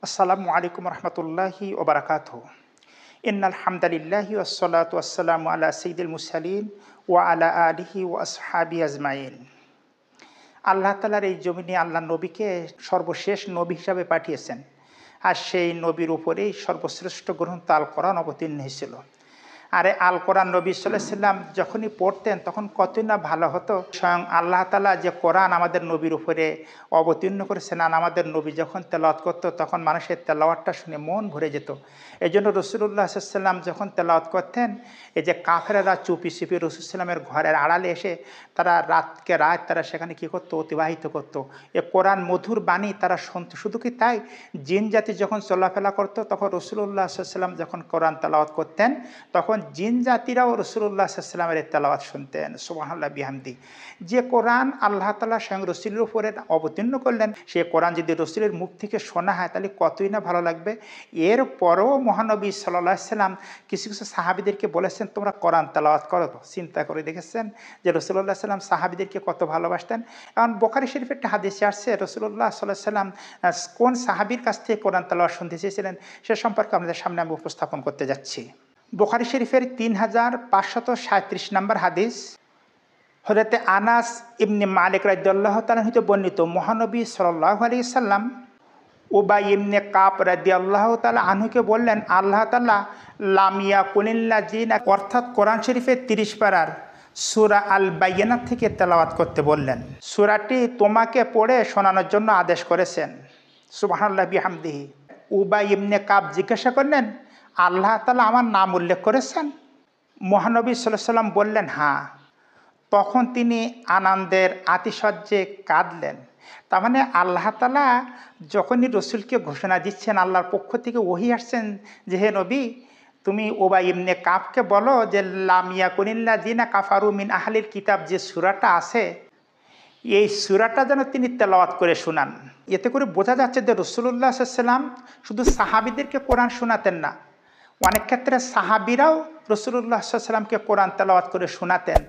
আসসালামু আলাইকুম রহমতুল্লাহি ওবরাকাতুহু। ইন্নাল হামদালিল্লাহি ওয়াসসালাতু ওয়াসসালামু আলা সাইয়্যিদিল মুরসালিন ওয়া আলা আলিহি ওয়া আসহাবিহি আজমাইন। আল্লাহ তাআলার এই জমিনে আল্লাহ নবীকে সর্বশেষ নবী হিসাবে পাঠিয়েছেন। আর সেই নবীর উপরেই সর্বশ্রেষ্ঠ গ্রন্থ আল কোরআন অবতীর্ণ হয়েছিল। আর আল কোরআন নবী সাল্লাল্লাহু আলাইহি ওয়াসাল্লাম যখনই পড়তেন তখন কতই না ভালো হতো। স্বয়ং আল্লাহ তাআলা যে কোরআন আমাদের নবীর উপরে অবতীর্ণ করেছেন, আর আমাদের নবী যখন তেলাওয়াত করতো তখন মানুষের তেলাওয়াতটা শুনে মন ভরে যেত। এই জন্য রাসূলুল্লাহ সাল্লাল্লাহু আলাইহি ওয়াসাল্লাম যখন তেলাওয়াত করতেন, এই যে কাফেরেরা চুপি চুপি রাসূল সাল্লাল্লাহু আলাইহি ওয়াসাল্লামের ঘরের আড়ালে এসে তারা রাতকে রাত তারা সেখানে কী করতো, অতিবাহিত করতো। এ কোরআন মধুর বাণী তারা শুনতো। শুধু কি তাই, জিন জাতি যখন চলাফেরা করতো তখন রাসূলুল্লাহ সাল্লাল্লাহু আলাইহি ওয়াসাল্লাম যখন কোরআন তেলাওয়াত করতেন তখন জিন জাতিরাও রাসূলুল্লাহ সাল্লাল্লাহু আলাইহি ওয়াসাল্লামের তেলাওয়াত শুনতেন। সুবহানাল্লাহ বিহামদি। যে কোরআন আল্লাহ তাআলা স্বয়ং রাসূলের উপরে অবতীর্ণ করলেন, সে কোরআন যদি রাসূলের মুখ থেকে শোনা হয় তাহলে কতই না ভালো লাগবে। এরপরও মহানবী সাল্লাল্লাহু আলাইহি ওয়াসাল্লাম কিছু কিছু সাহাবীদেরকে বলেছেন, তোমরা কোরআন তেলাওয়াত করো। চিন্তা করে দেখেছেন যে রাসূলুল্লাহ সাল্লাল্লাহু আলাইহি ওয়াসাল্লাম সাহাবীদেরকে কত ভালোবাসতেন। এখন বুখারী শরীফের একটা হাদিসে আসছে রাসূলুল্লাহ সাল্লাল্লাহু আলাইহি ওয়াসাল্লাম কোন সাহাবীর কাছ থেকে কোরআন তেলাওয়াত শুনতে চেয়েছিলেন সে সম্পর্কে আপনাদের সামনে আমি উপস্থাপন করতে যাচ্ছি। বুখারী শরীফের 3537 নম্বর হাদিস, হযরতে আনাস ইবনে মালিক রাদিয়াল্লাহু তাআলা হতে বর্ণিত, মহানবী সাল্লাল্লাহু আলাইহি সাল্লাম উবাই ইবনে কাব রাদিয়াল্লাহু তাআলা আনহুকে বললেন, আল্লাহ তাআলা লাম ইয়াকুনিল্লাযিনা অর্থাৎ কোরআন শরীফের 30 পারার সূরা আল বাইয়িনাহ থেকে তেলাওয়াত করতে বললেন। সূরাটি তোমাকে পড়ে শোনানোর জন্য আদেশ করেছেন। সুবহানাল্লাহ বিহামদিহি। উবাই ইবনে কাব জিজ্ঞাসা করলেন, আল্লাহ তাআলা আমার নাম উল্লেখ করেছেন? মহানবী সাল্লাল্লাহু আলাইহি সাল্লাম বললেন, হ্যাঁ। তখন তিনি আনন্দের আতিশয্যে কাঁদলেন। তার মানে আল্লাহ তাআলা যখনই রসুলকে ঘোষণা দিচ্ছেন, আল্লাহর পক্ষ থেকে ওহী আসছেন যে হে নবী, তুমি উবাই ইবনে কাবকে বলো যে লাম ইয়াকুনিল্লাযিনা কাফারু মিন আহলিল কিতাব যে সূরাটা আছে এই সূরাটা যেন তিনি তেলাওয়াত করে শোনান। এতে করে বোঝা যাচ্ছে যে রাসূলুল্লাহ সাল্লাল্লাহু আলাইহি ওয়াসাল্লাম শুধু সাহাবীদেরকে কোরআন শোনাতেন না, অনেক ক্ষেত্রে সাহাবীরাও রাসূলুল্লাহ সাল্লাল্লাহু আলাইহি ওয়াসাল্লামকে কোরআন তেলাওয়াত করে শোনাতেন।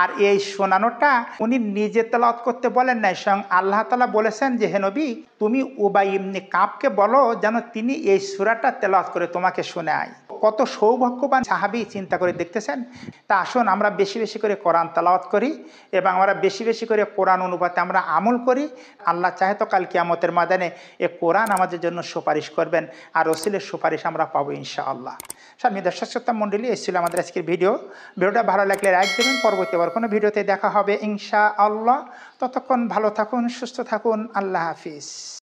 আর এই শোনানোটা উনি নিজে তেলাওয়াত করতে বলেন নাই, স্বয়ং আল্লাহ তাআলা বলেছেন যে হে নবী, তুমি উবাই ইবনে কাবকে বলো যেন তিনি এই সূরাটা তেলাওয়াত করে তোমাকে শোনায়। কত সৌভাগ্যবান সাহাবী, চিন্তা করে দেখতেছেন। তা আসুন আমরা বেশি বেশি করে কোরআন তেলাওয়াত করি এবং আমরা বেশি বেশি করে কোরআন অনুপাতে আমরা আমল করি। আল্লাহ চাহে তো কাল কিয়ামতের ময়দানে এ কোরআন আমাদের জন্য সুপারিশ করবেন, আর রাসূলের সুপারিশ আমরা পাবো ইনশাআল্লাহ। সম্মানিত দর্শক শ্রোতা মণ্ডলী, এই ছিল আমাদের আজকের ভিডিওটা ভালো লাগলে লাইক দেবেন। পরবর্তী আবার কোনো ভিডিওতে দেখা হবে ইনশাআল্লাহ। ততক্ষণ ভালো থাকুন, সুস্থ থাকুন। আল্লাহ হাফিজ।